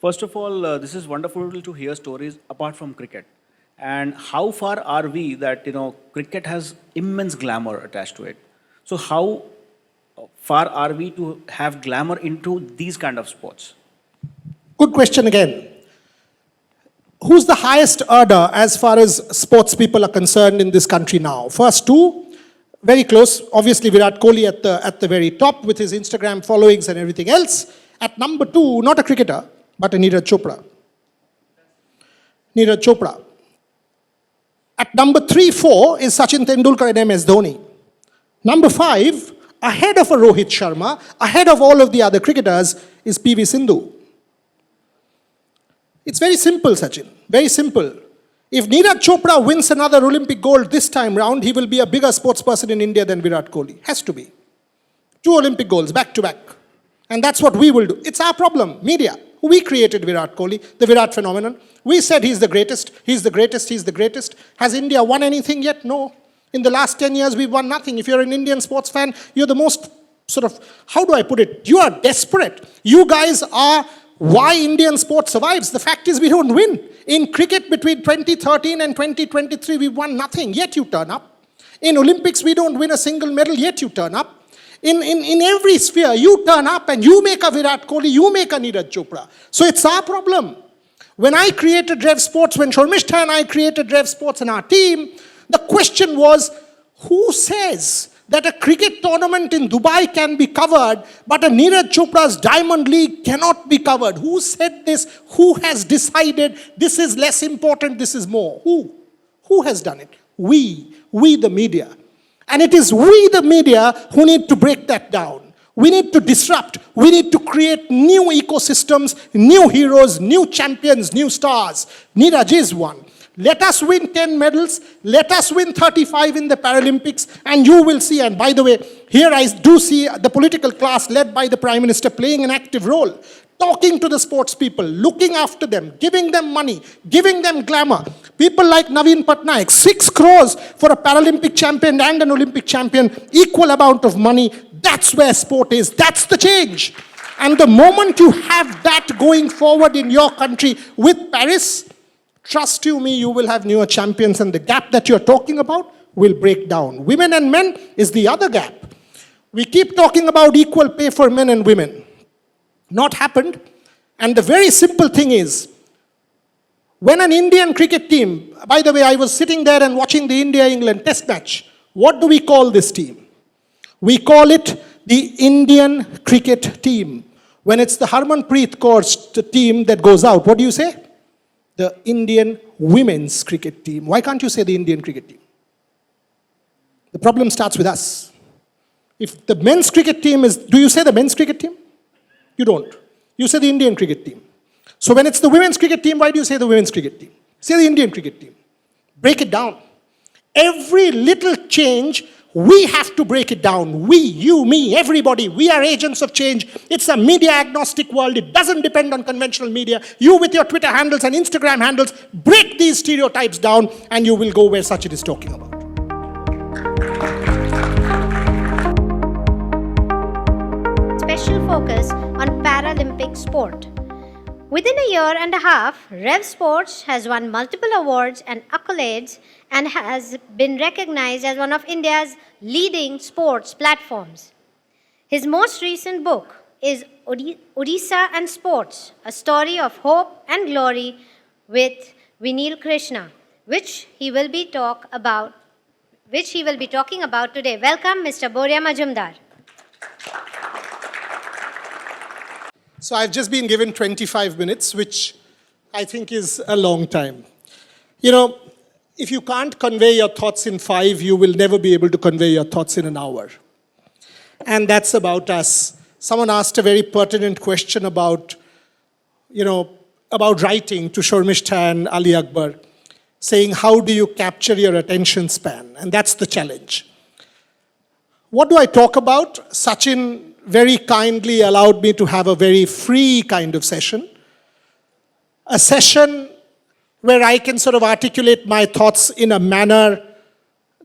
First of all, this is wonderful to hear stories apart from cricket. And how far are we that, cricket has immense glamour attached to it. So how far are we to have glamour into these kind of sports? Good question again. Who's the highest earner as far as sports people are concerned in this country now? First two, very close. Obviously, Virat Kohli at the very top with his Instagram followings and everything else. At number two, not a cricketer, but a Neeraj Chopra. Neeraj Chopra. At number 3, 4 is Sachin Tendulkar and MS Dhoni. Number 5, ahead of a Rohit Sharma, ahead of all of the other cricketers, is PV Sindhu. It's very simple, Sachin. Very simple. If Neeraj Chopra wins another Olympic gold this time round, he will be a bigger sports person in India than Virat Kohli. Has to be. 2 Olympic golds, back to back. And that's what we will do. It's our problem, media. We created Virat Kohli, the Virat phenomenon. We said he's the greatest, he's the greatest, he's the greatest. Has India won anything yet? No. In the last 10 years, we've won nothing. If you're an Indian sports fan, you're the most how do I put it? You are desperate. You guys are why Indian sports survives. The fact is we don't win. In cricket between 2013 and 2023, we won nothing, yet you turn up. In Olympics, we don't win a single medal, yet you turn up. In every sphere, you turn up and you make a Virat Kohli, you make a Neeraj Chopra. So it's our problem. When I created Rev Sports, when Shormishta and I created Rev Sports in our team, the question was, who says that a cricket tournament in Dubai can be covered, but a Neeraj Chopra's Diamond League cannot be covered? Who said this? Who has decided this is less important, this is more? Who? Who has done it? We the media. And it is we, the media, who need to break that down. We need to disrupt. We need to create new ecosystems, new heroes, new champions, new stars. Neeraj is one. Let us win 10 medals. Let us win 35 in the Paralympics. And you will see, and by the way, here I do see the political class led by the Prime Minister playing an active role. Talking to the sports people, looking after them, giving them money, giving them glamour. People like Naveen Patnaik, 6 crores for a Paralympic champion and an Olympic champion, equal amount of money. That's where sport is. That's the change. And the moment you have that going forward in your country with Paris, trust you me, you will have newer champions, and the gap that you're talking about will break down. Women and men is the other gap. We keep talking about equal pay for men and women. Not happened. And the very simple thing is, when an Indian cricket team, by the way, I was sitting there and watching the India-England test match. What do we call this team? We call it the Indian cricket team. When it's the Harmanpreet Kaur's team that goes out, what do you say? The Indian women's cricket team. Why can't you say the Indian cricket team? The problem starts with us. If the men's cricket team is, do you say the men's cricket team? You don't. You say the Indian cricket team. So when it's the women's cricket team, why do you say the women's cricket team? Say the Indian cricket team. Break it down. Every little change, we have to break it down. We, you, me, everybody, we are agents of change. It's a media agnostic world. It doesn't depend on conventional media. You with your Twitter handles and Instagram handles, break these stereotypes down and you will go where Sachin is talking about. Special focus on Paralympic sport. Within a year and a half, Rev Sports has won multiple awards and accolades and has been recognized as one of India's leading sports platforms. His most recent book is Odisha and Sports, a story of hope and glory with Vinil Krishna, which he will be talking about today. Welcome, Mr. Boria Majumdar. So I've just been given 25 minutes, which I think is a long time. You know, if you can't convey your thoughts in 5, you will never be able to convey your thoughts in an hour. And that's about us. Someone asked a very pertinent question about, about writing to Shormishta and Ali Akbar, saying, how do you capture your attention span? And that's the challenge. What do I talk about? Sachin very kindly allowed me to have a very free kind of session. A session where I can sort of articulate my thoughts in a manner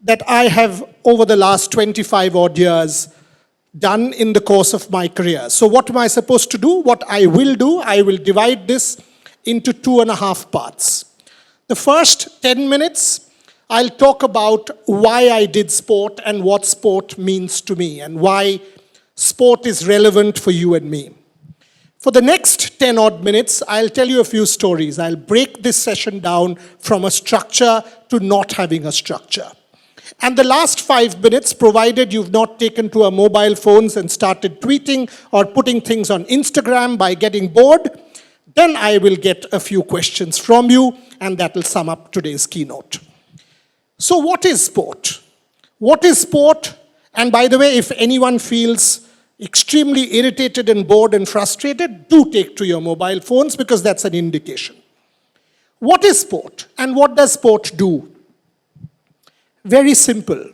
that I have, over the last 25 odd years, done in the course of my career. So what am I supposed to do? What I will do, I will divide this into 2.5 parts. The first 10 minutes, I'll talk about why I did sport and what sport means to me and why sport is relevant for you and me. For the next 10 odd minutes, I'll tell you a few stories. I'll break this session down from a structure to not having a structure. And the last 5 minutes, provided you've not taken to our mobile phones and started tweeting or putting things on Instagram by getting bored, then I will get a few questions from you, and that will sum up today's keynote. So what is sport? What is sport? And by the way, if anyone feels extremely irritated and bored and frustrated, do take to your mobile phones because that's an indication. What is sport and what does sport do? Very simple.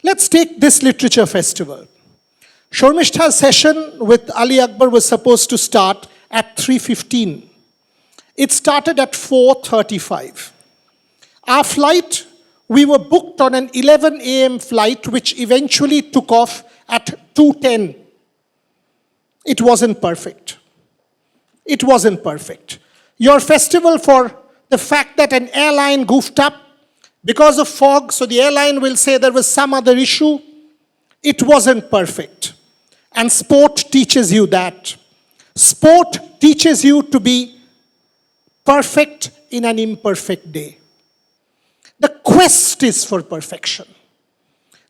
Let's take this literature festival. Shormishta's session with Ali Akbar was supposed to start at 3:15. It started at 4:35. Our flight, we were booked on an 11 a.m. flight which eventually took off at 2:10. It wasn't perfect. It wasn't perfect. Your festival, for the fact that an airline goofed up because of fog, so the airline will say there was some other issue, it wasn't perfect. And sport teaches you that. Sport teaches you to be perfect in an imperfect day. The quest is for perfection.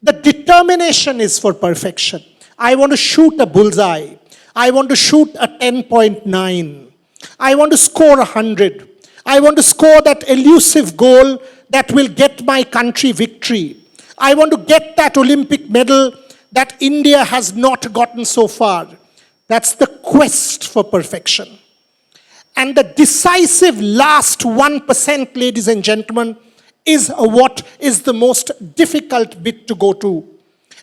The determination is for perfection. I want to shoot a bullseye. I want to shoot a 10.9. I want to score 100. I want to score that elusive goal that will get my country victory. I want to get that Olympic medal that India has not gotten so far. That's the quest for perfection. And the decisive last 1%, ladies and gentlemen, is what is the most difficult bit to go to.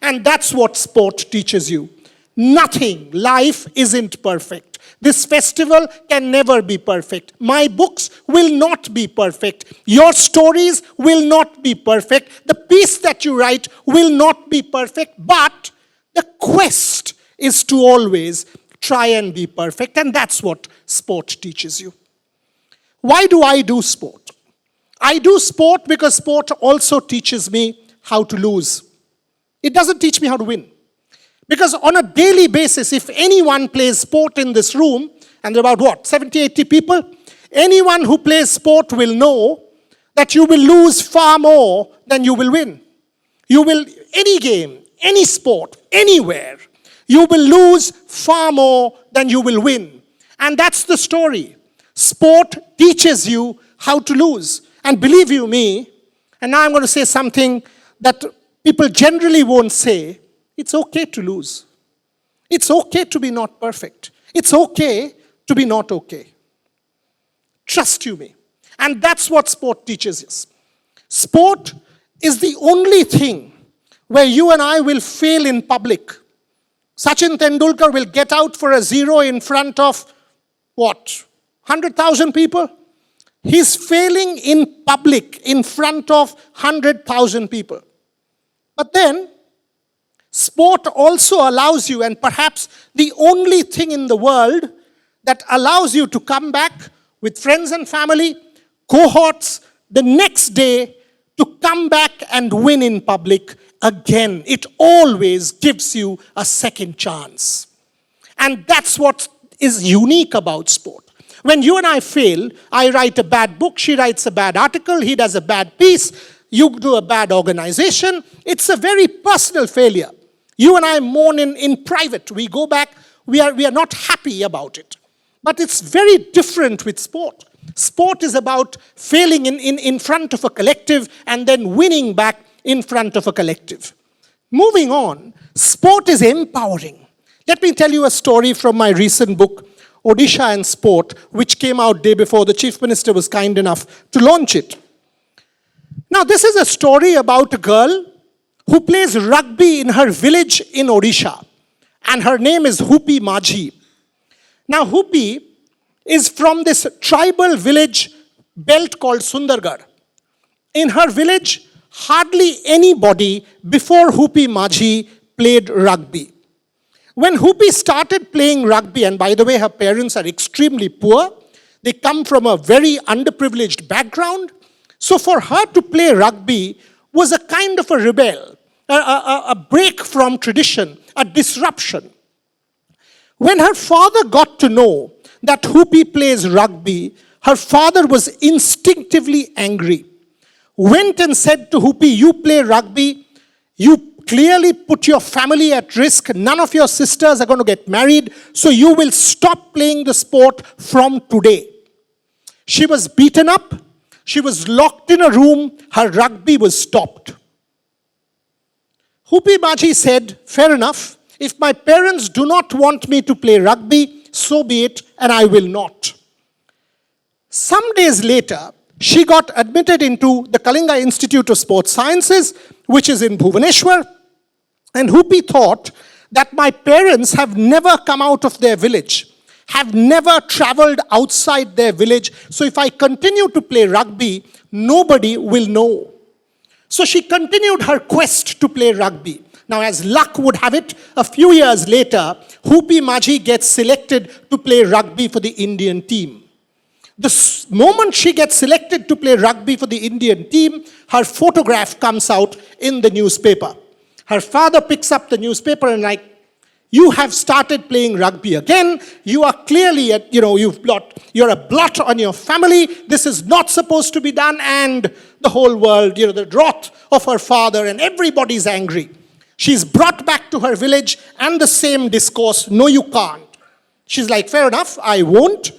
And that's what sport teaches you. Nothing, life isn't perfect. This festival can never be perfect. My books will not be perfect. Your stories will not be perfect. The piece that you write will not be perfect. But the quest is to always try and be perfect. And that's what sport teaches you. Why do I do sport? I do sport because sport also teaches me how to lose. It doesn't teach me how to win. Because on a daily basis, if anyone plays sport in this room, and there are about 70, 80 people, anyone who plays sport will know that you will lose far more than you will win. You will, any game, any sport, anywhere, you will lose far more than you will win. And that's the story. Sport teaches you how to lose. And believe you me, and now I'm going to say something that people generally won't say, it's okay to lose. It's okay to be not perfect. It's okay to be not okay. Trust you me. And that's what sport teaches us. Sport is the only thing where you and I will fail in public. Sachin Tendulkar will get out for a zero in front of, 100,000 people? He's failing in public in front of 100,000 people. But then, sport also allows you, and perhaps the only thing in the world that allows you to come back with friends and family, cohorts, the next day to come back and win in public again. It always gives you a second chance. And that's what is unique about sport. When you and I fail, I write a bad book, she writes a bad article, he does a bad piece, you do a bad organization. It's a very personal failure. You and I mourn in private. We go back, we are not happy about it. But it's very different with sport. Sport is about failing in front of a collective and then winning back in front of a collective. Moving on, sport is empowering. Let me tell you a story from my recent book, Odisha and Sport, which came out day before. The Chief Minister was kind enough to launch it. Now, this is a story about a girl who plays rugby in her village in Odisha. And her name is Hupi Majhi. Now, Hupi is from this tribal village belt called Sundargarh. In her village, hardly anybody before Hupi Majhi played rugby. When Hoopy started playing rugby, and by the way, her parents are extremely poor, they come from a very underprivileged background. So for her to play rugby was a kind of a rebel, a break from tradition, a disruption. When her father got to know that Hoopy plays rugby, her father was instinctively angry. Went and said to Hoopy, you play rugby, you clearly put your family at risk, none of your sisters are going to get married, so you will stop playing the sport from today. She was beaten up, she was locked in a room, her rugby was stopped. Hoopy Maji said, fair enough, if my parents do not want me to play rugby, so be it, and I will not. Some days later, she got admitted into the Kalinga Institute of Sports Sciences, which is in Bhubaneswar. And Hoopy thought that my parents have never come out of their village, have never traveled outside their village. So if I continue to play rugby, nobody will know. So she continued her quest to play rugby. Now, as luck would have it, a few years later, Hoopy Maji gets selected to play rugby for the Indian team. The moment she gets selected to play rugby for the Indian team, her photograph comes out in the newspaper. Her father picks up the newspaper and like, you have started playing rugby again. You are clearly, you're a blot on your family. This is not supposed to be done. And the whole world, the wrath of her father and everybody's angry. She's brought back to her village and the same discourse, no you can't. She's like, fair enough, I won't.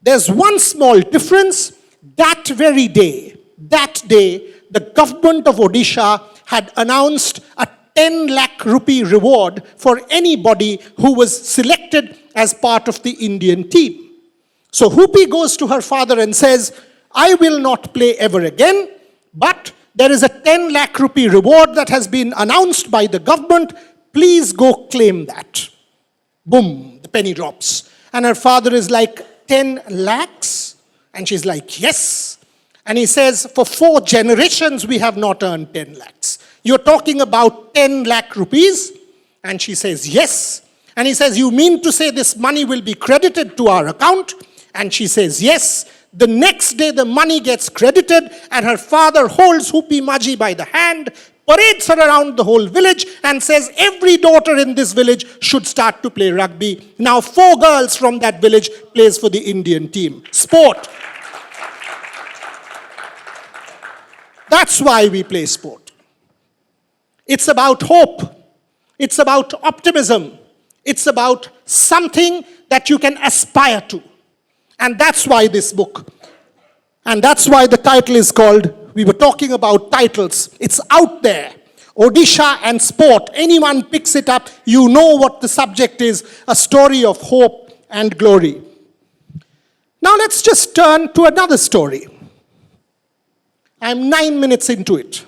There's one small difference. That very day, the government of Odisha had announced a 10 lakh rupee reward for anybody who was selected as part of the Indian team. So Hoopy goes to her father and says, I will not play ever again, but there is a 10 lakh rupee reward that has been announced by the government. Please go claim that. Boom, the penny drops. And her father is like, 10 lakhs? And she's like, yes. And he says, for 4 generations, we have not earned 10 lakhs. You're talking about 10 lakh rupees? And she says, yes. And he says, you mean to say this money will be credited to our account? And she says, yes. The next day, the money gets credited, and her father holds Hoopy Maji by the hand, parades her around the whole village, and says every daughter in this village should start to play rugby. Now 4 girls from that village plays for the Indian team. Sport. That's why we play sport. It's about hope. It's about optimism. It's about something that you can aspire to. And that's why this book. And that's why the title is called, we were talking about titles. It's out there. Odisha and sport. Anyone picks it up, you know what the subject is. A story of hope and glory. Now let's just turn to another story. I'm 9 minutes into it.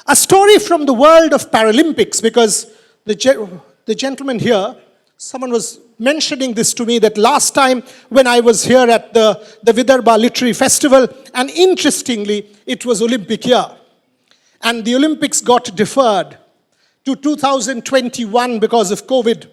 A story from the world of Paralympics, because the gentleman here, someone was mentioning this to me that last time when I was here at the Vidarbha Literary Festival, and interestingly, it was Olympic year. And the Olympics got deferred to 2021 because of COVID.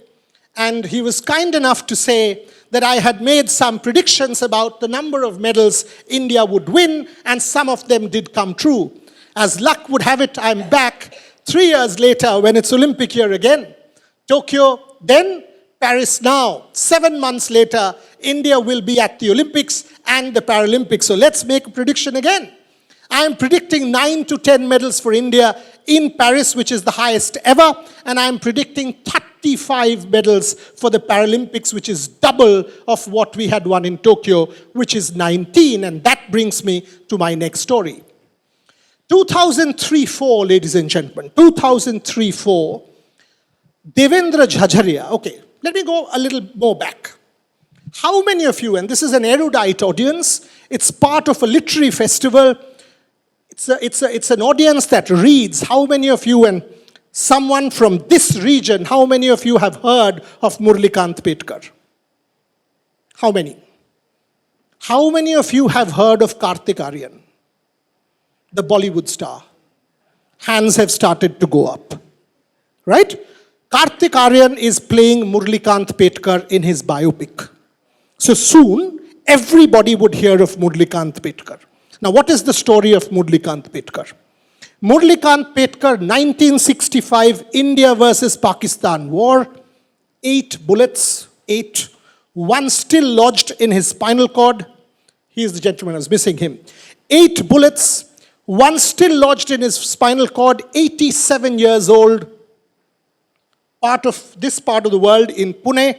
And he was kind enough to say that I had made some predictions about the number of medals India would win, and some of them did come true. As luck would have it, I'm back 3 years later when it's Olympic year again. Tokyo, then Paris now. 7 months later, India will be at the Olympics and the Paralympics. So let's make a prediction again. I am predicting 9 to 10 medals for India in Paris, which is the highest ever. And I am predicting 35 medals for the Paralympics, which is double of what we had won in Tokyo, which is 19. And that brings me to my next story. 2003-04, ladies and gentlemen. 2003-04, Devendra Jhajharia. Okay, let me go a little more back. How many of you, and this is an erudite audience, it's part of a literary festival, it's an audience that reads. How many of you, and someone from this region, how many of you have heard of Murlikant Petkar? How many? How many of you have heard of Kartik Aaryan, the Bollywood star? Hands have started to go up, right? Karthik Aryan is playing Murlikant Petkar in his biopic. So soon, everybody would hear of Murlikant Petkar. Now, what is the story of Murlikant Petkar? Murlikant Petkar, 1965, India versus Pakistan war. 8 bullets, 8. One still lodged in his spinal cord. He is the gentleman, I was missing him. 8 bullets, one still lodged in his spinal cord, 87 years old. This part of the world in Pune.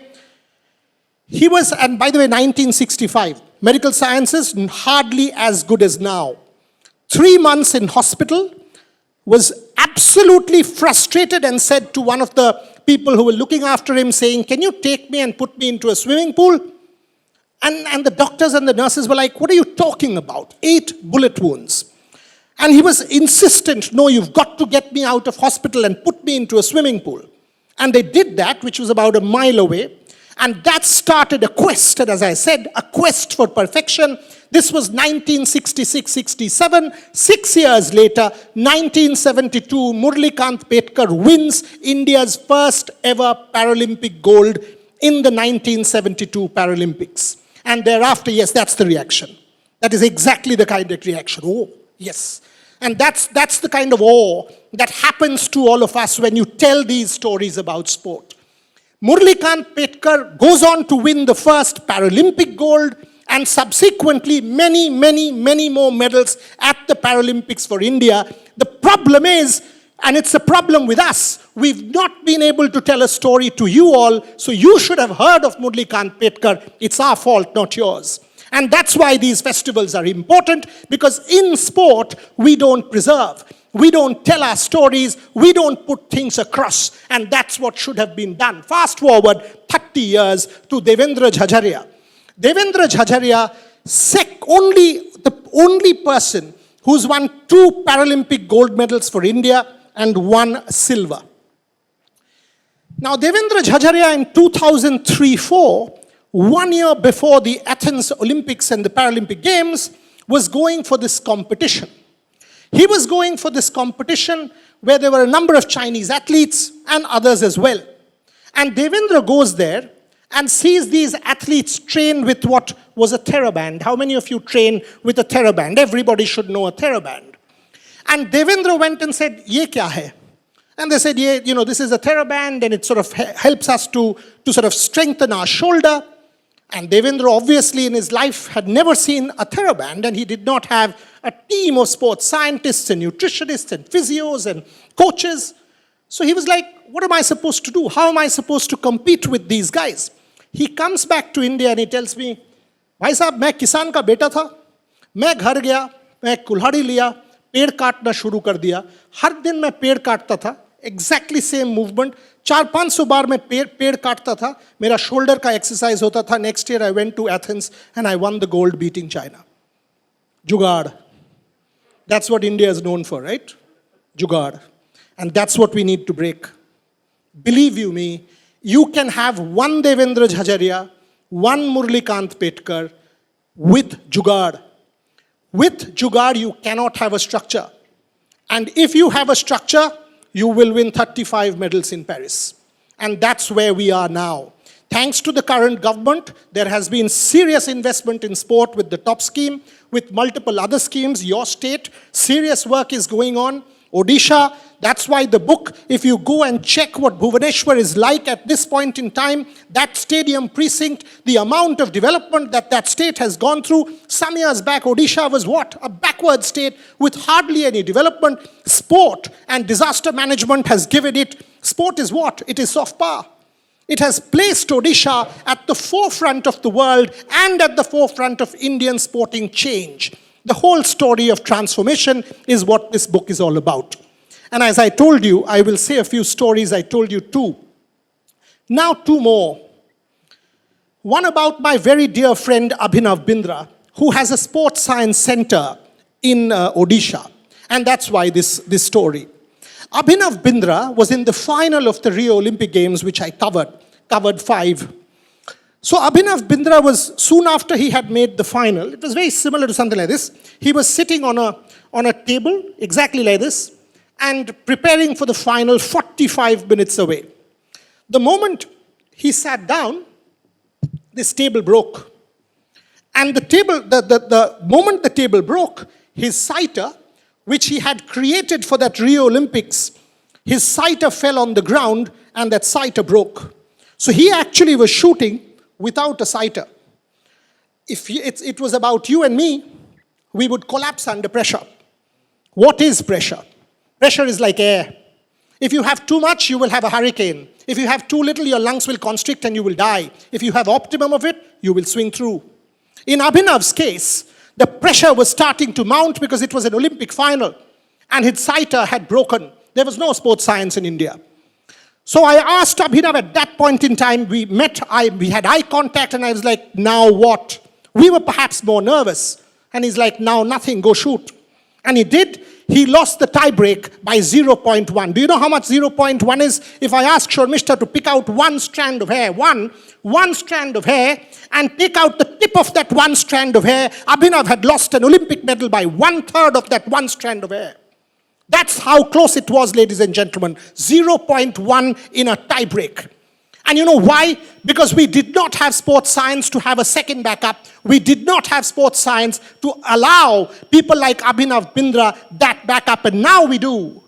He was, and by the way, 1965. Medical sciences, hardly as good as now. 3 months in hospital, was absolutely frustrated and said to one of the people who were looking after him, saying, "Can you take me and put me into a swimming pool?" And the doctors and the nurses were like, "What are you talking about? 8 bullet wounds." And he was insistent, "No, you've got to get me out of hospital and put me into a swimming pool." And they did that, which was about a mile away. And that started a quest, and as I said, a quest for perfection. This was 1966-67. 6 years later, 1972, Murlikant Petkar wins India's first ever Paralympic gold in the 1972 Paralympics. And thereafter, yes, that's the reaction. That is exactly the kind of reaction. Oh, yes. And that's the kind of awe that happens to all of us when you tell these stories about sport. Murlikant Petkar goes on to win the first Paralympic gold and subsequently many, many, many more medals at the Paralympics for India. The problem is, and it's a problem with us, we've not been able to tell a story to you all, so you should have heard of Murlikant Petkar. It's our fault, not yours. And that's why these festivals are important, because in sport, we don't preserve. We don't tell our stories, we don't put things across, and that's what should have been done. Fast forward 30 years to Devendra Jhajaria. Devendra Jhajaria, the only person who's won 2 Paralympic gold medals for India and 1 silver. Now, Devendra Jhajaria in 2003-04, 1 year before the Athens Olympics and the Paralympic Games, was going for this competition. He was going for this competition where there were a number of Chinese athletes and others as well. And Devendra goes there and sees these athletes train with what was a TheraBand. How many of you train with a TheraBand? Everybody should know a TheraBand. And Devendra went and said, "Ye kya hai?" And they said, "Yeah, this is a TheraBand and it sort of helps us to sort of strengthen our shoulder." And Devendra obviously in his life had never seen a TheraBand, and he did not have a team of sports scientists and nutritionists and physios and coaches. So he was like, what am I supposed to do? How am I supposed to compete with these guys? He comes back to India and he tells me, "भाई साहब, मैं किसान का बेटा था, मैं घर गया, मैं कुल्हाड़ी लिया, पेड़ काटना शुरू कर दिया, हर दिन मैं पेड़ काटता था, एग्जैक्टली सेम मूवमेंट, 400-500 बार मैं पेड़ काटता था, मेरा शोल्डर का एक्सरसाइज होता था. Next year I went to Athens and I won the gold beating China." Jugaad. That's what India is known for, right? Jugaad. And that's what we need to break. Believe you me, you can have 1 Devendra Jhajaria, 1 Murlikant Petkar with Jugaad. With Jugaad, you cannot have a structure. And if you have a structure, you will win 35 medals in Paris. And that's where we are now. Thanks to the current government, there has been serious investment in sport with the top scheme, with multiple other schemes. Your state, serious work is going on. Odisha, that's why the book, if you go and check what Bhubaneswar is like at this point in time, that stadium precinct, the amount of development that state has gone through. Some years back, Odisha was what? A backward state with hardly any development. Sport and disaster management has given it. Sport is what? It is soft power. It has placed Odisha at the forefront of the world and at the forefront of Indian sporting change. The whole story of transformation is what this book is all about. And as I told you, I will say a few stories. I told you 2. Now 2 more. One about my very dear friend Abhinav Bindra, who has a sports science center in Odisha. And that's why this story. Abhinav Bindra was in the final of the Rio Olympic Games, which I covered 5. So Abhinav Bindra was, soon after he had made the final, it was very similar to something like this. He was sitting on a table, exactly like this, and preparing for the final 45 minutes away. The moment he sat down, this table broke. And the moment the table broke, his sighter, which he had created for that Rio Olympics, his sighter fell on the ground and that sighter broke. So he actually was shooting without a sighter. If it was about you and me, we would collapse under pressure. What is pressure? Pressure is like air. If you have too much, you will have a hurricane. If you have too little, your lungs will constrict and you will die. If you have optimum of it, you will swing through. In Abhinav's case, the pressure was starting to mount because it was an Olympic final and his sighter had broken. There was no sports science in India. So I asked Abhinav at that point in time, we met, we had eye contact, and I was like, now what? We were perhaps more nervous. And he's like, now nothing, go shoot. And he did. He lost the tie break by 0.1. Do you know how much 0.1 is? If I ask Shormishta to pick out one strand of hair, one strand of hair, and take out the tip of that one strand of hair, Abhinav had lost an Olympic medal by 1/3 of that one strand of hair. That's how close it was, ladies and gentlemen. 0.1 in a tie break. And you know why? Because we did not have sports science to have a second backup. We did not have sports science to allow people like Abhinav Bindra that backup. And now we do.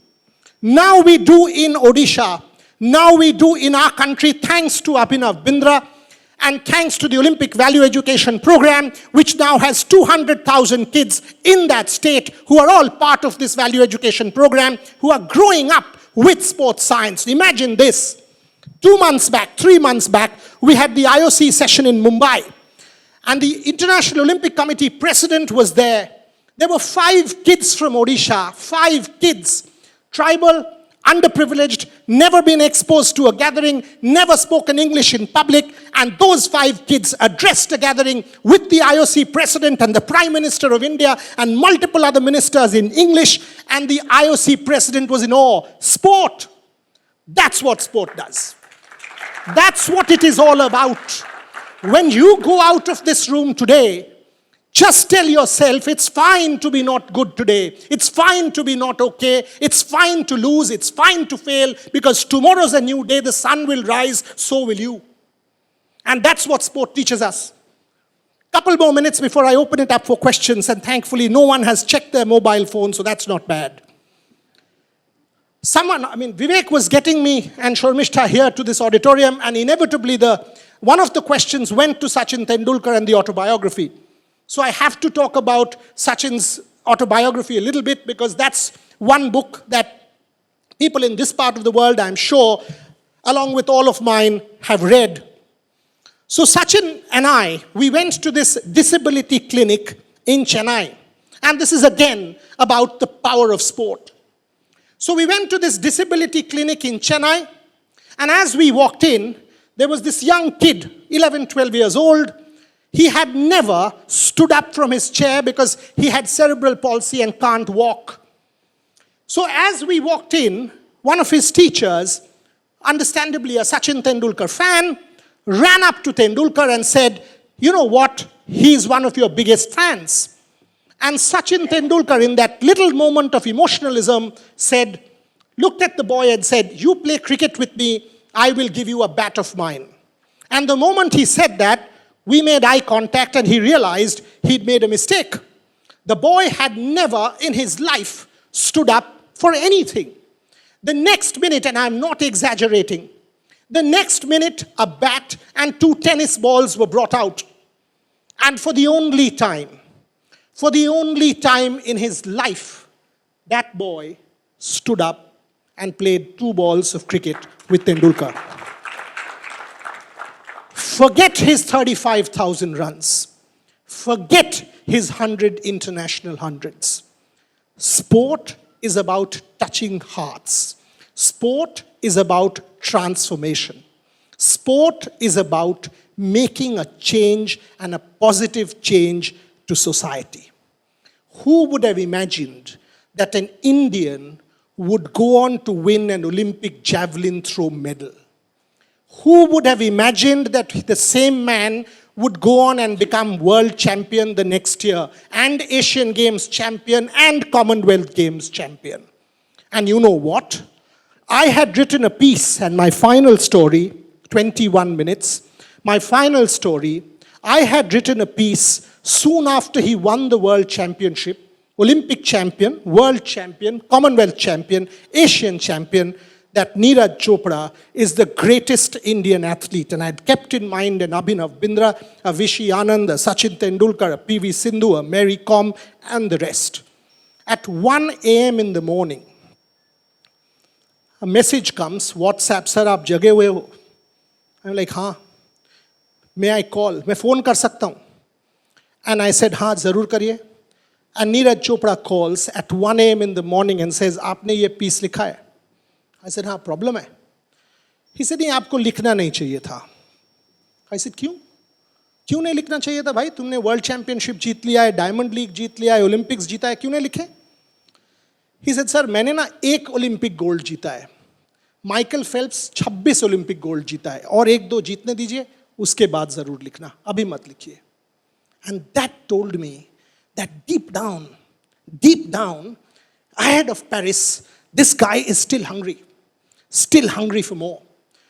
Now we do in Odisha. Now we do in our country, thanks to Abhinav Bindra and thanks to the Olympic Value Education Program, which now has 200,000 kids in that state who are all part of this value education program, who are growing up with sports science. Imagine this. 2 months back, 3 months back, we had the IOC session in Mumbai. And the International Olympic Committee president was there. There were 5 kids from Odisha, 5 kids, tribal, underprivileged, never been exposed to a gathering, never spoken English in public, and those 5 kids addressed a gathering with the IOC president and the Prime Minister of India and multiple other ministers in English, and the IOC president was in awe. Sport. That's what sport does. That's what it is all about. When you go out of this room today, just tell yourself it's fine to be not good today. It's fine to be not okay. It's fine to lose. It's fine to fail, because tomorrow's a new day. The sun will rise, so will you. And that's what sport teaches us. Couple more minutes before I open it up for questions, and thankfully no one has checked their mobile phone, so that's not bad. Vivek was getting me and Shormishta here to this auditorium, and inevitably one of the questions went to Sachin Tendulkar and the autobiography. So I have to talk about Sachin's autobiography a little bit, because that's one book that people in this part of the world, I'm sure, along with all of mine, have read. So Sachin and I, we went to this disability clinic in Chennai. And this is again about the power of sport. So we went to this disability clinic in Chennai, and as we walked in, there was this young kid, 11, 12 years old. He had never stood up from his chair because he had cerebral palsy and can't walk. So as we walked in, one of his teachers, understandably a Sachin Tendulkar fan, ran up to Tendulkar and said, you know what, he's one of your biggest fans. And Sachin Tendulkar, in that little moment of emotionalism, looked at the boy and said, you play cricket with me, I will give you a bat of mine. And the moment he said that, we made eye contact and he realized he'd made a mistake. The boy had never in his life stood up for anything. The next minute, and I'm not exaggerating, the next minute a bat and 2 tennis balls were brought out. And for the only time in his life, that boy stood up and played 2 balls of cricket with Tendulkar. Forget his 35,000 runs. Forget his 100 international hundreds. Sport is about touching hearts. Sport is about transformation. Sport is about making a change, and a positive change to society. Who would have imagined that an Indian would go on to win an Olympic javelin throw medal? Who would have imagined that the same man would go on and become world champion the next year, and Asian Games champion, and Commonwealth Games champion? And you know what? I had written a piece, and my final story, 21 minutes, my final story, I had written a piece soon after he won the world championship, Olympic champion, world champion, Commonwealth champion, Asian champion, that Neeraj Chopra is the greatest Indian athlete. And I had kept in mind an Abhinav Bindra, a Vishy Anand, a Sachin Tendulkar, a PV Sindhu, a Mary Kom, and the rest. At 1 a.m. in the morning, a message comes, WhatsApp, sir, aap jage hue ho? I'm like, हाँ, may I call? मैं phone कर सकता हूँ? And I said, हाँ, जरूर करिए. And Neeraj Chopra calls at 1 a.m. in the morning and says, आपने ये piece लिखा है? I said, हाँ, problem है. He said, नहीं, आपको लिखना नहीं चाहिए था. I said, क्यों? क्यों नहीं लिखना चाहिए था भाई? तुमने वर्ल्ड चैंपियनशिप जीत लिया है, डायमंड लीग जीत लिया है, ओलंपिक्स जीता है, क्यों नहीं लिखे? He said, सर, मैंने ना 1 ओलंपिक गोल्ड जीता है. माइकल फेल्प्स 26 ओलंपिक गोल्ड जीता है, और 1-2 जीतने दीजिए, उसके बाद जरूर लिखना, अभी मत लिखिए. And that told me that deep down, ahead of Paris, this guy is still hungry for more,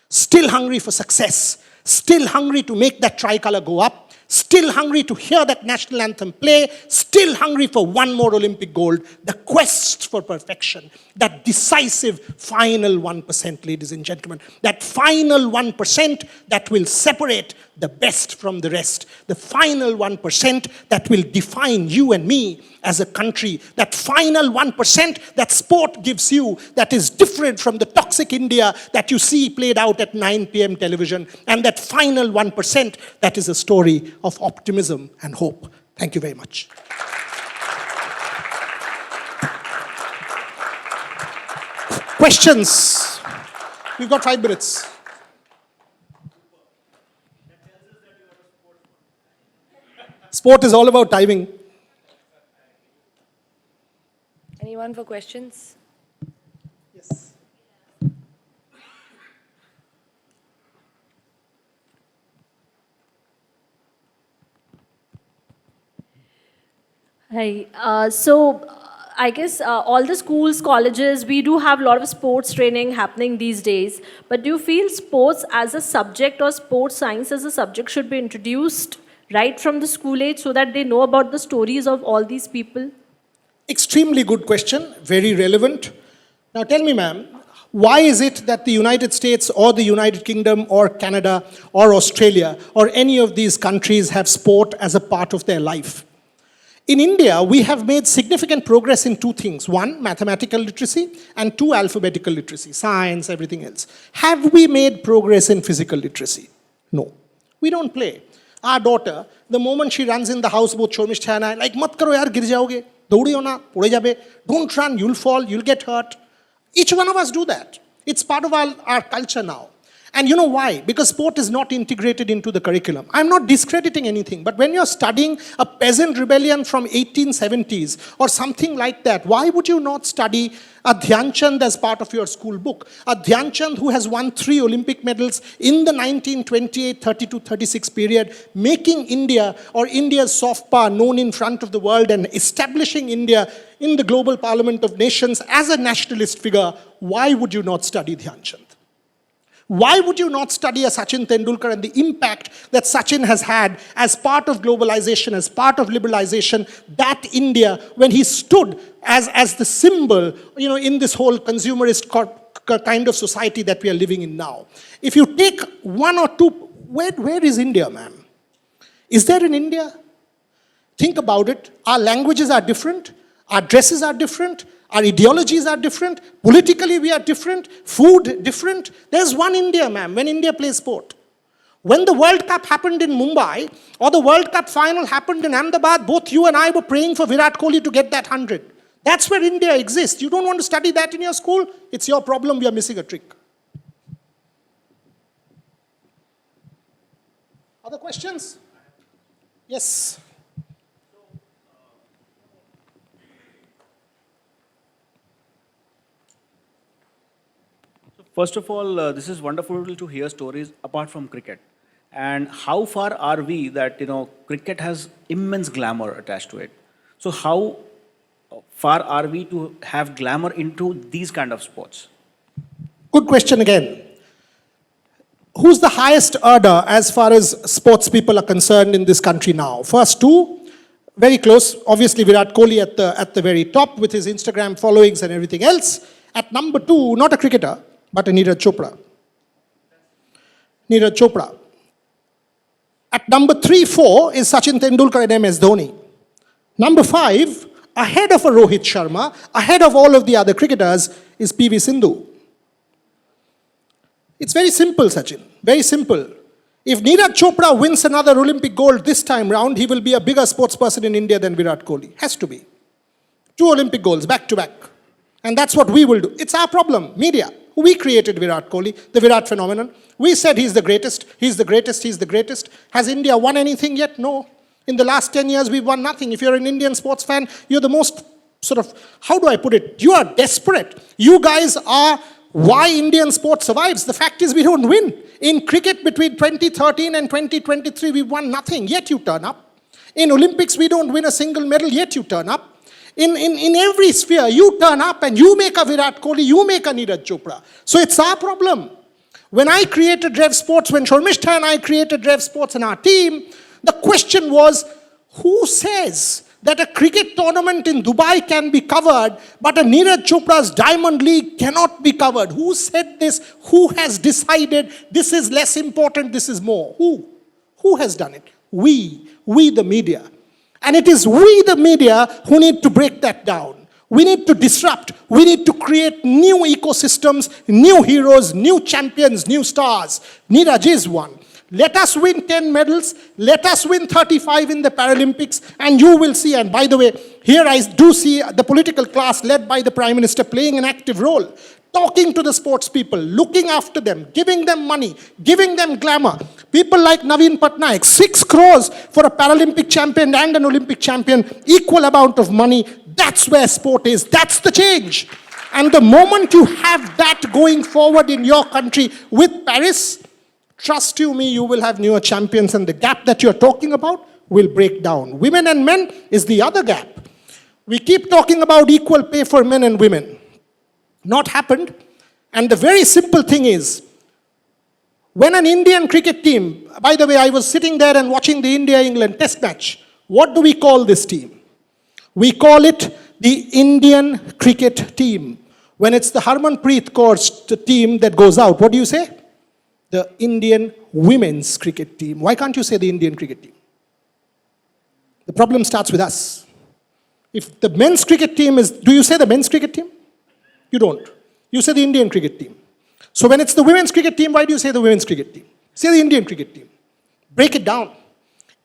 still hungry for success, still hungry to make that tricolor go up, still hungry to hear that national anthem play, still hungry for one more Olympic gold, the quest for perfection, that decisive final 1%, ladies and gentlemen, that final 1% that will separate the best from the rest, the final 1% that will define you and me as a country, that final 1% that sport gives you that is different from the toxic India that you see played out at 9 p.m. television, and that final 1% that is a story of optimism and hope. Thank you very much. Questions? We've got 5 minutes. Sport is all about timing. Anyone for questions? Yes. Hi. I guess all the schools, colleges, we do have a lot of sports training happening these days. But do you feel sports as a subject or sports science as a subject should be introduced right from the school age so that they know about the stories of all these people? Extremely good question, very relevant. Now tell me, ma'am, why is it that the United States or the United Kingdom or Canada or Australia or any of these countries have sport as a part of their life? In India, we have made significant progress in 2 things. 1, mathematical literacy, and 2, alphabetical literacy, science, everything else. Have we made progress in physical literacy? No. We don't play. Our daughter, the moment she runs in the house, both Shormishta and I, like, mat karo yaar, gir jaoge. Daudi na, pode jabe. Don't run, you'll fall, you'll get hurt. Each one of us do that. It's part of our culture now. And you know why? Because sport is not integrated into the curriculum. I'm not discrediting anything, but when you're studying a peasant rebellion from 1870s or something like that, why would you not study a Dhyan Chand as part of your school book? A Dhyan Chand who has won 3 Olympic medals in the 1928, 32, 36 period, making India or India's soft power known in front of the world and establishing India in the global parliament of nations as a nationalist figure. Why would you not study Dhyan Chand? Why would you not study a Sachin Tendulkar and the impact that Sachin has had as part of globalization, as part of liberalization, that India, when he stood as the symbol, in this whole consumerist kind of society that we are living in now. If you take 1 or 2, where is India, ma'am? Is there an India? Think about it. Our languages are different. Our dresses are different. Our ideologies are different. Politically, we are different. Food, different. There's one India, ma'am, when India plays sport. When the World Cup happened in Mumbai, or the World Cup final happened in Ahmedabad, both you and I were praying for Virat Kohli to get that 100. That's where India exists. You don't want to study that in your school? It's your problem. We are missing a trick. Other questions? Yes. First of all, this is wonderful to hear stories apart from cricket. And how far are we that, cricket has immense glamour attached to it. So how far are we to have glamour into these kind of sports? Good question again. Who's the highest earner as far as sports people are concerned in this country now? First two, very close. Obviously, Virat Kohli at the very top with his Instagram followings and everything else. At number two, not a cricketer, but a Neeraj Chopra. Neeraj Chopra. At number 3, 4 is Sachin Tendulkar and MS Dhoni. Number 5, ahead of a Rohit Sharma, ahead of all of the other cricketers, is PV Sindhu. It's very simple, Sachin. Very simple. If Neeraj Chopra wins another Olympic gold this time round, he will be a bigger sports person in India than Virat Kohli. Has to be. 2 Olympic golds, back to back. And that's what we will do. It's our problem, media. We created Virat Kohli, the Virat phenomenon. We said he's the greatest, he's the greatest, he's the greatest. Has India won anything yet? No. In the last 10 years, we've won nothing. If you're an Indian sports fan, you're the most sort of, how do I put it? You are desperate. You guys are why Indian sports survives. The fact is we don't win. In cricket between 2013 and 2023, we won nothing, yet you turn up. In Olympics, we don't win a single medal, yet you turn up. In every sphere, you turn up and you make a Virat Kohli, you make a Neeraj Chopra. So it's our problem. When I created Rev Sports, when Shormishta and I created Rev Sports in our team, the question was, who says that a cricket tournament in Dubai can be covered, but a Neeraj Chopra's Diamond League cannot be covered? Who said this? Who has decided this is less important, this is more? Who? Who has done it? We the media. And it is we, the media, who need to break that down. We need to disrupt. We need to create new ecosystems, new heroes, new champions, new stars. Neeraj is one. Let us win 10 medals. Let us win 35 in the Paralympics. And you will see, and by the way, here I do see the political class led by the Prime Minister playing an active role. Talking to the sports people, looking after them, giving them money, giving them glamour. People like Naveen Patnaik, 6 crores for a Paralympic champion and an Olympic champion, equal amount of money. That's where sport is. That's the change. And the moment you have that going forward in your country with Paris, trust you me, you will have newer champions, and the gap that you're talking about will break down. Women and men is the other gap. We keep talking about equal pay for men and women. Not happened. And the very simple thing is, when an Indian cricket team, by the way, I was sitting there and watching the India-England test match. What do we call this team? We call it the Indian cricket team. When it's the Harmanpreet Kaur's team that goes out, what do you say? The Indian women's cricket team. Why can't you say the Indian cricket team? The problem starts with us. If the men's cricket team is, do you say the men's cricket team? You don't. You say the Indian cricket team. So when it's the women's cricket team, why do you say the women's cricket team? Say the Indian cricket team. Break it down.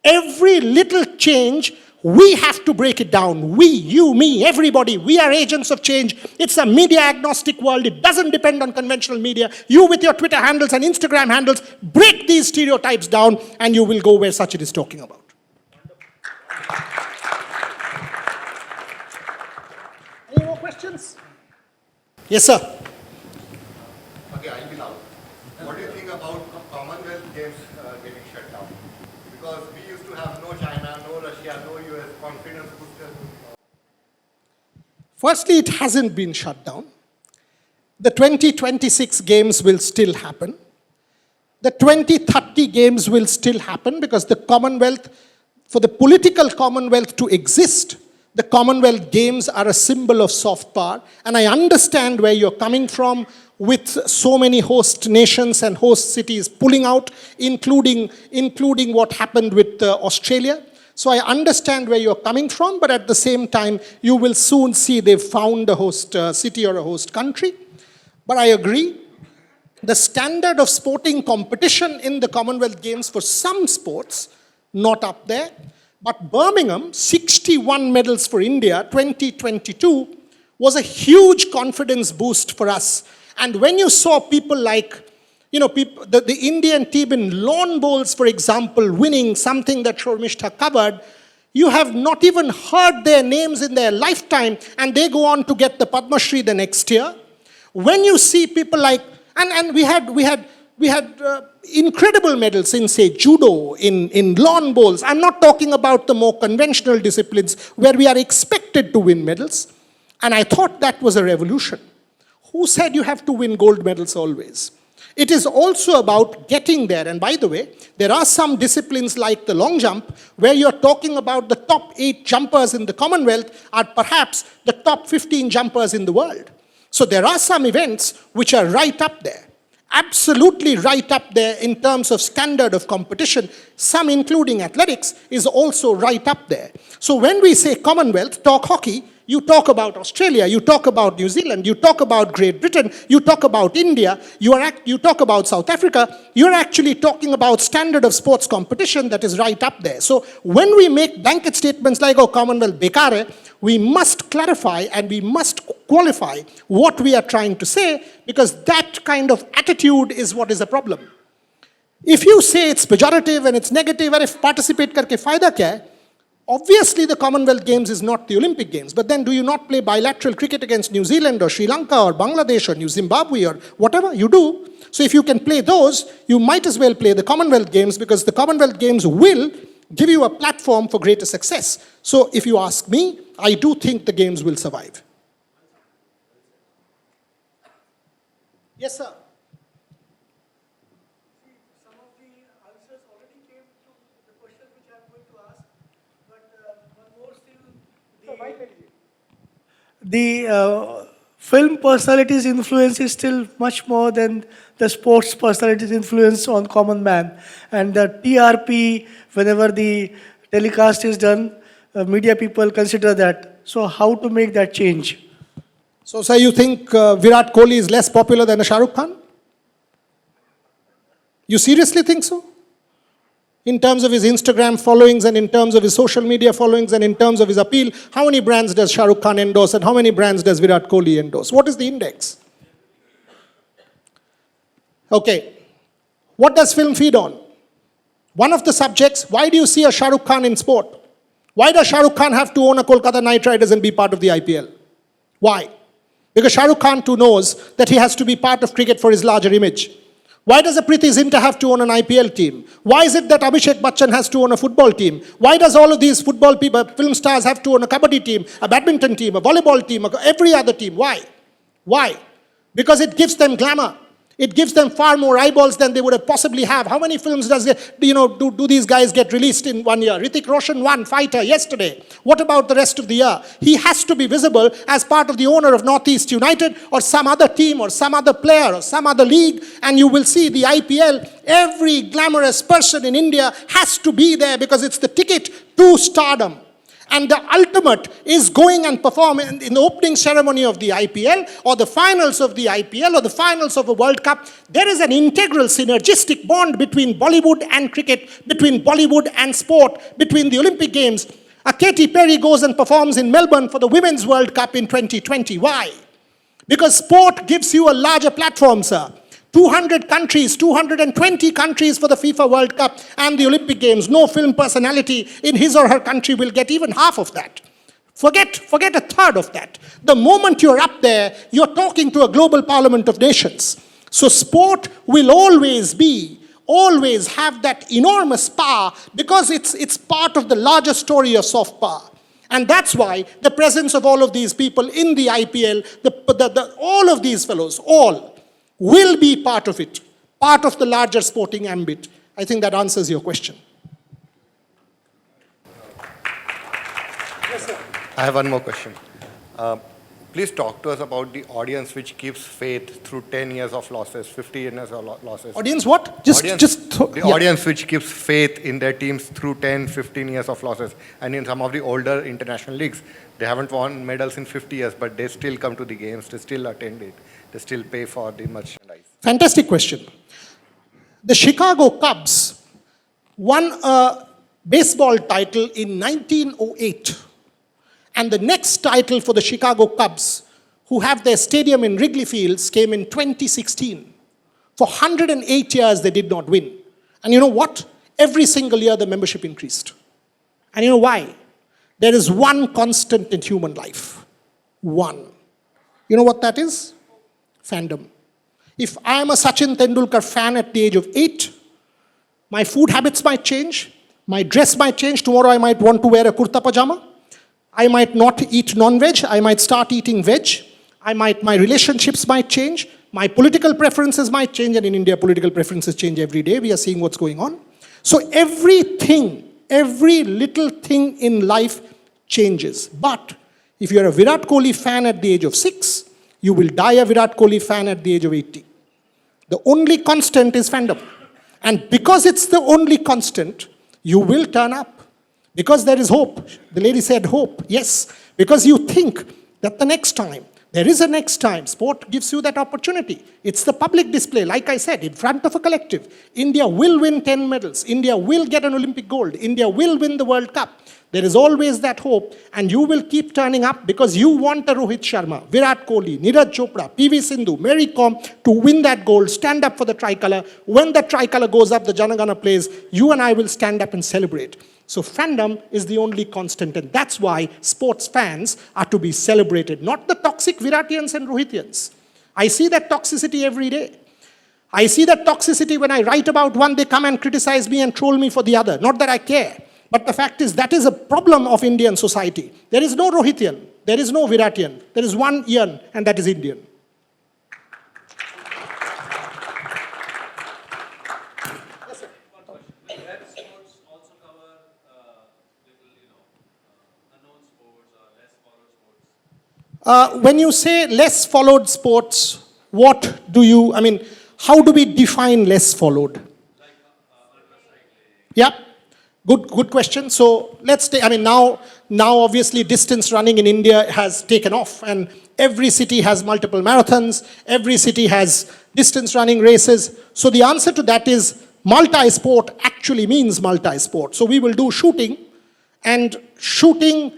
Every little change, we have to break it down. We, you, me, everybody, we are agents of change. It's a media agnostic world. It doesn't depend on conventional media. You with your Twitter handles and Instagram handles, break these stereotypes down and you will go where Sachin is talking about. Any more questions? Yes, sir. Okay, I'll be loud. What do you think about Commonwealth Games getting shut down? Because we used to have no China, no Russia, no US confidence boosters. Firstly, it hasn't been shut down. The 2026 games will still happen. The 2030 games will still happen because the Commonwealth, for the political Commonwealth to exist, the Commonwealth Games are a symbol of soft power. And I understand where you're coming from with so many host nations and host cities pulling out, including what happened with Australia. So I understand where you're coming from, but at the same time, you will soon see they've found a host city or a host country. But I agree, the standard of sporting competition in the Commonwealth Games for some sports, not up there. But Birmingham, 61 medals for India, 2022, was a huge confidence boost for us. And when you saw people like, the Indian team in lawn bowls, for example, winning something that Shormishta covered, you have not even heard their names in their lifetime, and they go on to get the Padma Shri the next year. When you see people like, and we had incredible medals in, say, judo, in lawn bowls. I'm not talking about the more conventional disciplines where we are expected to win medals. And I thought that was a revolution. Who said you have to win gold medals always? It is also about getting there. And by the way, there are some disciplines like the long jump where you're talking about the top 8 jumpers in the Commonwealth are perhaps the top 15 jumpers in the world. So there are some events which are right up there. Absolutely right up there in terms of standard of competition. Some, including athletics, is also right up there. So when we say Commonwealth, talk hockey, you talk about Australia, you talk about New Zealand, you talk about Great Britain, you talk about India, you talk about South Africa, you're actually talking about standard of sports competition that is right up there. So when we make blanket statements like, oh, Commonwealth bekar hai, we must clarify and we must qualify what we are trying to say, because that kind of attitude is what is a problem. If you say it's pejorative and it's negative, and if participate karke fayda kya hai, obviously the Commonwealth Games is not the Olympic Games, but then do you not play bilateral cricket against New Zealand or Sri Lanka or Bangladesh or New Zimbabwe or whatever? You do. So if you can play those, you might as well play the Commonwealth Games, because the Commonwealth Games will give you a platform for greater success. So if you ask me, I do think the Games will survive. Yes, sir. Some of the answers already came to the question which I'm going to ask, but one more still. The film personality's influence is still much more than the sports personality's influence on common man. And the TRP, whenever the telecast is done, media people consider that. So how to make that change? So, sir, you think Virat Kohli is less popular than a Shah Rukh Khan? You seriously think so? In terms of his Instagram followings and in terms of his social media followings and in terms of his appeal, how many brands does Shah Rukh Khan endorse and how many brands does Virat Kohli endorse? What is the index? Okay. What does film feed on? One of the subjects, why do you see a Shah Rukh Khan in sport? Why does Shah Rukh Khan have to own a Kolkata Knight Riders and be part of the IPL? Why? Because Shah Rukh Khan too knows that he has to be part of cricket for his larger image. Why does a Preeti Zinta have to own an IPL team? Why is it that Abhishek Bachchan has to own a football team? Why does all of these football people, film stars have to own a kabaddi team, a badminton team, a volleyball team, every other team? Why? Why? Because it gives them glamour. It gives them far more eyeballs than they would have possibly have. How many films do these guys get released in 1 year? Hrithik Roshan won Fighter yesterday. What about the rest of the year? He has to be visible as part of the owner of Northeast United or some other team or some other player or some other league, and you will see the IPL. Every glamorous person in India has to be there because it's the ticket to stardom. And the ultimate is going and performing in the opening ceremony of the IPL or the finals of the IPL or the finals of a World Cup. There is an integral synergistic bond between Bollywood and cricket, between Bollywood and sport, between the Olympic Games. Katy Perry goes and performs in Melbourne for the Women's World Cup in 2020. Why? Because sport gives you a larger platform, sir. 200 countries, 220 countries for the FIFA World Cup and the Olympic Games. No film personality in his or her country will get even half of that. Forget a third of that. The moment you're up there, you're talking to a global parliament of nations. So sport will always have that enormous power because it's part of the larger story of soft power. And that's why the presence of all of these people in the IPL, all of these fellows, all, will be part of it, part of the larger sporting ambit. I think that answers your question. Yes, sir. I have one more question. Please talk to us about the audience which keeps faith through 10 years of losses, 50 years of losses. Audience what? Audience which keeps faith in their teams through 10, 15 years of losses. And in some of the older international leagues, they haven't won medals in 50 years, but they still come to the games, they still attend it, they still pay for the merchandise. Fantastic question. The Chicago Cubs won a baseball title in 1908. And the next title for the Chicago Cubs, who have their stadium in Wrigley Fields, came in 2016. For 108 years, they did not win. And you know what? Every single year, the membership increased. And you know why? There is one constant in human life. One. You know what that is? Fandom. If I am a Sachin Tendulkar fan at the age of 8, my food habits might change, my dress might change. Tomorrow I might want to wear a kurta pajama. I might not eat non-veg, I might start eating veg. My relationships might change, my political preferences might change, and in India, political preferences change every day. We are seeing what's going on. So everything, every little thing in life changes. But if you're a Virat Kohli fan at the age of 6, you will die a Virat Kohli fan at the age of 80. The only constant is fandom. And because it's the only constant, you will turn up. Because there is hope. The lady said hope. Yes. Because you think that the next time, there is a next time. Sport gives you that opportunity. It's the public display, like I said, in front of a collective. India will win 10 medals. India will get an Olympic gold. India will win the World Cup. There is always that hope, and you will keep turning up because you want a Rohit Sharma, Virat Kohli, Neeraj Chopra, PV Sindhu, Mary Kom to win that gold, stand up for the tricolour. When the tricolour goes up, the Janagana plays, you and I will stand up and celebrate. So fandom is the only constant, and that's why sports fans are to be celebrated, not the toxic Viratians and Rohitians. I see that toxicity every day. I see that toxicity when I write about one, they come and criticize me and troll me for the other. Not that I care. But the fact is, that is a problem of Indian society. There is no Rohitian, there is no Viratian, there is one Ian, and that is Indian. When you say less followed sports, what do you, how do we define less followed? Yeah. Good question. So let's take, now obviously distance running in India has taken off, and every city has multiple marathons, every city has distance running races. So the answer to that is multi-sport actually means multi-sport. So we will do shooting, and shooting,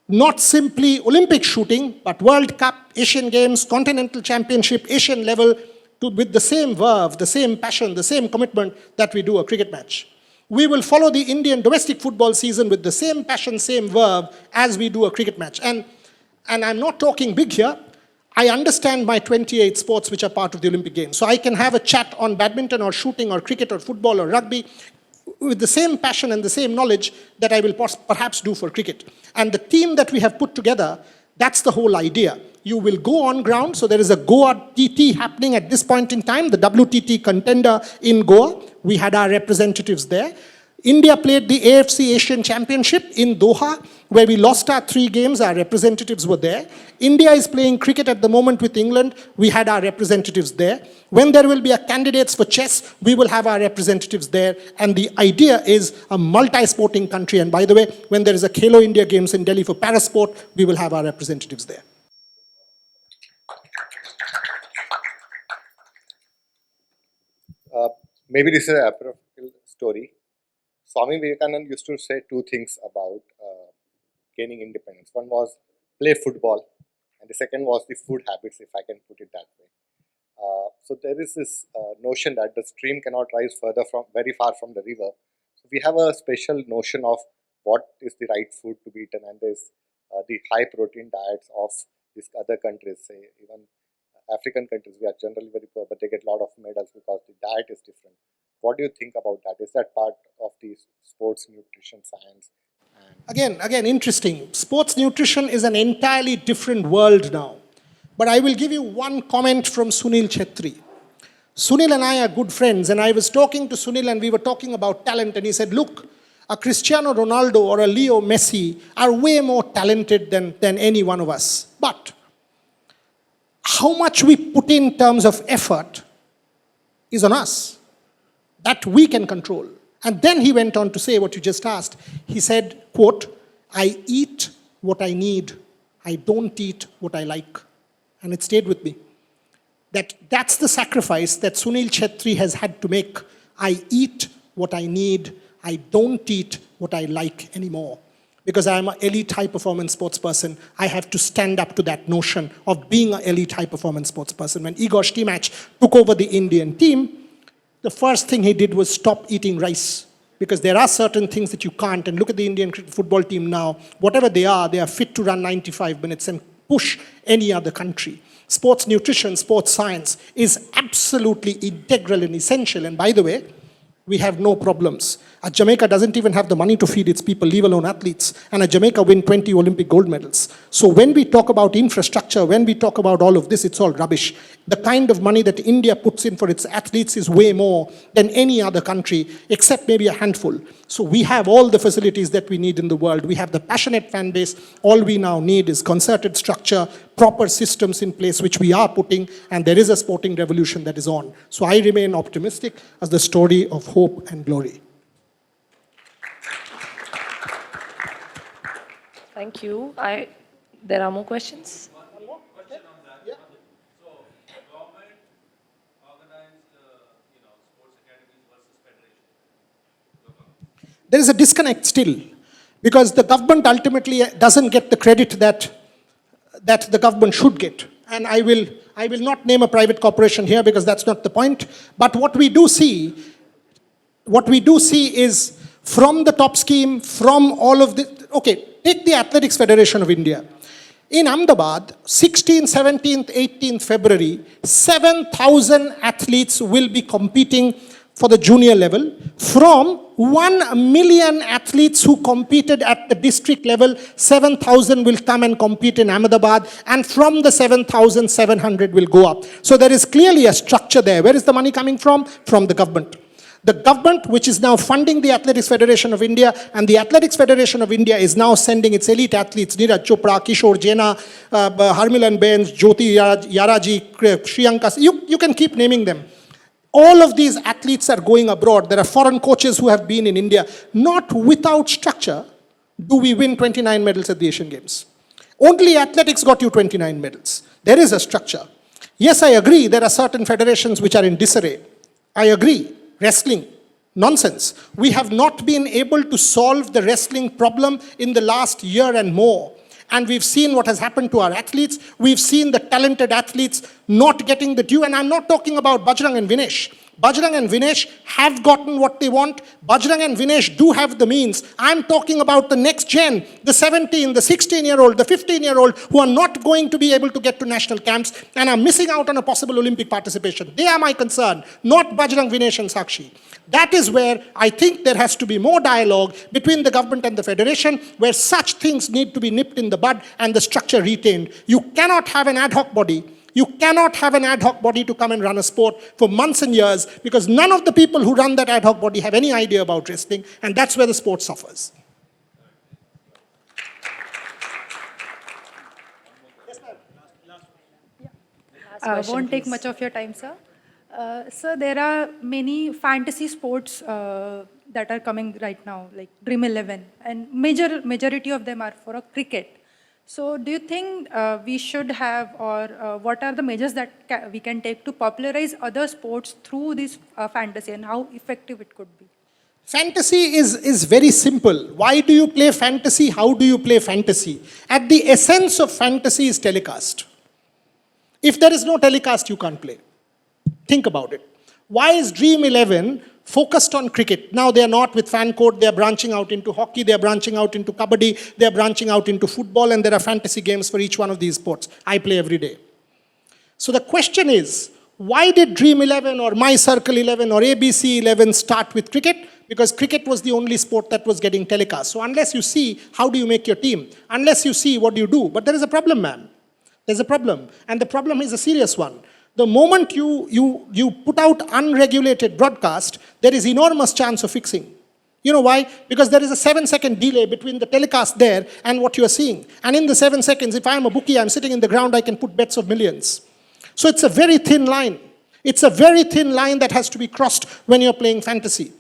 not simply Olympic shooting, but World Cup, Asian Games, Continental Championship, Asian level, with the same verve, the same passion, the same commitment that we do a cricket match. We will follow the Indian domestic football season with the same passion, same verve as we do a cricket match. And I'm not talking big here. I understand my 28 sports which are part of the Olympic Games. So I can have a chat on badminton or shooting or cricket or football or rugby with the same passion and the same knowledge that I will perhaps do for cricket. And the team that we have put together, that's the whole idea. You will go on ground. So there is a Goa TT happening at this point in time, the WTT contender in Goa. We had our representatives there. India played the AFC Asian Championship in Doha, where we lost our 3 games. Our representatives were there. India is playing cricket at the moment with England. We had our representatives there. When there will be a candidates for chess, we will have our representatives there. And the idea is a multi-sporting country. And by the way, when there is a Khelo India Games in Delhi for parasport, we will have our representatives there. Maybe this is a apocryphal story. Swami Vivekananda used to say 2 things about gaining independence. One was play football, and the second was the food habits, if I can put it that way. So there is this notion that the stream cannot rise very far from the river. So we have a special notion of what is the right food to be eaten, and there's the high protein diets of these other countries, say even African countries. We are generally very poor, but they get a lot of medals because the diet is different. What do you think about that? Is that part of the sports nutrition science? Again, interesting. Sports nutrition is an entirely different world now. But I will give you one comment from Sunil Chhetri. Sunil and I are good friends, and I was talking to Sunil and we were talking about talent, and he said, look, a Cristiano Ronaldo or a Leo Messi are way more talented than any one of us. But how much we put in terms of effort is on us. That we can control. And then he went on to say what you just asked. He said, quote, I eat what I need. I don't eat what I like. And it stayed with me. That's the sacrifice that Sunil Chhetri has had to make. I eat what I need. I don't eat what I like anymore. Because I'm an elite high-performance sports person, I have to stand up to that notion of being an elite high-performance sports person. When Igor Stimac took over the Indian team, the first thing he did was stop eating rice. Because there are certain things that you can't. And look at the Indian football team now. Whatever they are fit to run 95 minutes and push any other country. Sports nutrition, sports science is absolutely integral and essential. And by the way, we have no problems. Jamaica doesn't even have the money to feed its people, leave alone athletes. And Jamaica win 20 Olympic gold medals. So when we talk about infrastructure, when we talk about all of this, it's all rubbish. The kind of money that India puts in for its athletes is way more than any other country, except maybe a handful. So we have all the facilities that we need in the world. We have the passionate fan base. All we now need is concerted structure, proper systems in place, which we are putting, and there is a sporting revolution that is on. So I remain optimistic as the story of hope and glory. Thank you. There are more questions? There is a disconnect still, because the government ultimately doesn't get the credit that the government should get. And I will not name a private corporation here because that's not the point. But what we do see is from the top scheme, from all of the, okay, take the Athletics Federation of India. In Ahmedabad, 16th, 17th, 18th February, 7,000 athletes will be competing for the junior level. From 1 million athletes who competed at the district level, 7,000 will come and compete in Ahmedabad, and from the 7,000, 700 will go up. So there is clearly a structure there. Where is the money coming from? From the government. The government, which is now funding the Athletics Federation of India, and the Athletics Federation of India is now sending its elite athletes, Neeraj Chopra, Kishore Jena, Harmilan Bains, Jyoti Yaraji, Shriyanka, you can keep naming them. All of these athletes are going abroad. There are foreign coaches who have been in India. Not without structure do we win 29 medals at the Asian Games. Only athletics got you 29 medals. There is a structure. Yes, I agree, there are certain federations which are in disarray. I agree. Wrestling, nonsense. We have not been able to solve the wrestling problem in the last year and more. And we've seen what has happened to our athletes. We've seen the talented athletes not getting the due. And I'm not talking about Bajrang and Vinesh. Bajrang and Vinesh have gotten what they want. Bajrang and Vinesh do have the means. I'm talking about the next gen, the 17, the 16-year-old, the 15-year-old who are not going to be able to get to national camps and are missing out on a possible Olympic participation. They are my concern, not Bajrang, Vinesh and Sakshi. That is where I think there has to be more dialogue between the government and the federation, where such things need to be nipped in the bud and the structure retained. You cannot have an ad hoc body. You cannot have an ad hoc body to come and run a sport for months and years, because none of the people who run that ad hoc body have any idea about wrestling, and that's where the sport suffers. Won't take much of your time, sir. Sir, there are many fantasy sports that are coming right now, like Dream 11, and majority of them are for a cricket. So do you think we should have, or what are the measures that we can take to popularize other sports through this fantasy, and how effective it could be? Fantasy is very simple. Why do you play fantasy? How do you play fantasy? At the essence of fantasy is telecast. If there is no telecast, you can't play. Think about it. Why is Dream 11 focused on cricket? Now they are not with fan code, they are branching out into hockey, they are branching out into kabaddi, they are branching out into football, and there are fantasy games for each one of these sports. I play every day. So the question is, why did Dream 11 or My Circle 11 or ABC 11 start with cricket? Because cricket was the only sport that was getting telecast. So unless you see, how do you make your team? Unless you see, what do you do? But there is a problem, man. There's a problem. And the problem is a serious one. The moment you put out unregulated broadcast, there is enormous chance of fixing. You know why? Because there is a 7-second delay between the telecast there and what you are seeing. And in the 7 seconds, if I am a bookie, I'm sitting in the ground, I can put bets of millions. So it's a very thin line. It's a very thin line that has to be crossed when you're playing fantasy.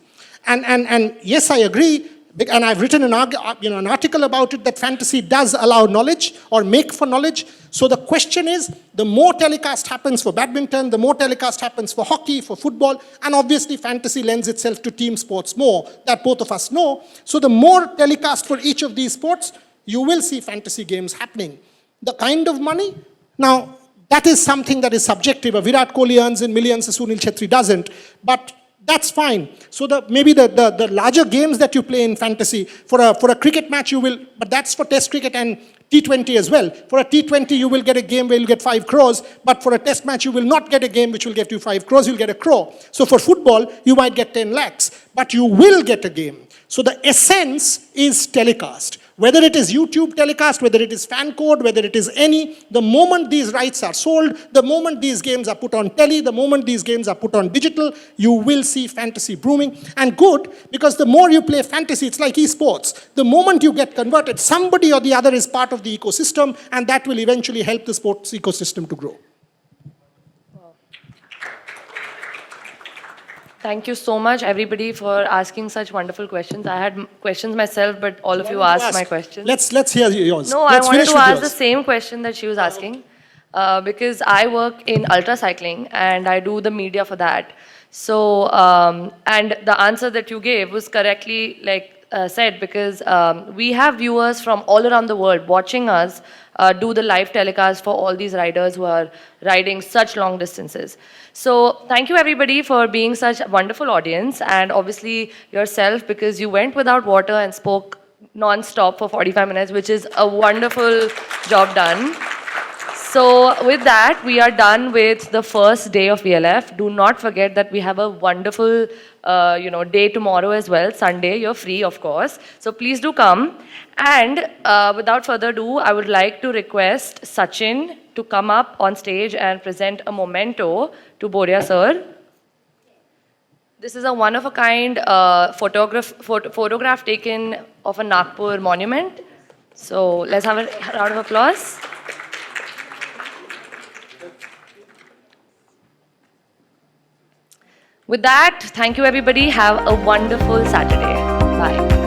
And yes, I agree. And I've written an article about it, that fantasy does allow knowledge or make for knowledge. So the question is, the more telecast happens for badminton, the more telecast happens for hockey, for football, and obviously fantasy lends itself to team sports more, that both of us know. So the more telecast for each of these sports, you will see fantasy games happening. The kind of money, now that is something that is subjective. A Virat Kohli earns in millions, a Sunil Chhetri doesn't. But That's fine. So maybe the larger games that you play in fantasy, for a cricket match you will, but that's for test cricket and T20 as well. For a T20 you will get a game where you'll get 5 crores, but for a test match you will not get a game which will get you 5 crores, you'll get a crore. So for football you might get 10 lakhs, but you will get a game. So the essence is telecast. Whether it is YouTube telecast, whether it is fan code, whether it is any, the moment these rights are sold, the moment these games are put on telly, the moment these games are put on digital, you will see fantasy booming. And good, because the more you play fantasy, it's like esports. The moment you get converted, somebody or the other is part of the ecosystem, and that will eventually help the sports ecosystem to grow. Thank you so much, everybody, for asking such wonderful questions. I had questions myself, but all of you asked my questions. Let's hear yours. No, Let's I wanted finish to with ask the yours. same question that she was asking because I work in ultra cycling and I do the media for that. So, and the answer that you gave was correctly said because we have viewers from all around the world watching us do the live telecast for all these riders who are riding such long distances. So thank you everybody for being such a wonderful audience and obviously yourself because you went without water and spoke non-stop for 45 minutes, which is a wonderful job done. So with that, we are done with the first day of VLF. Do not forget that we have a wonderful day tomorrow as well, Sunday. You're free, of course. So please do come. And without further ado, I would like to request Sachin to come up on stage and present a memento to Boria sir. This is a one-of-a-kind photograph taken of a Nagpur monument. So let's have a round of applause. With that, thank you everybody. Have a wonderful Saturday. Bye.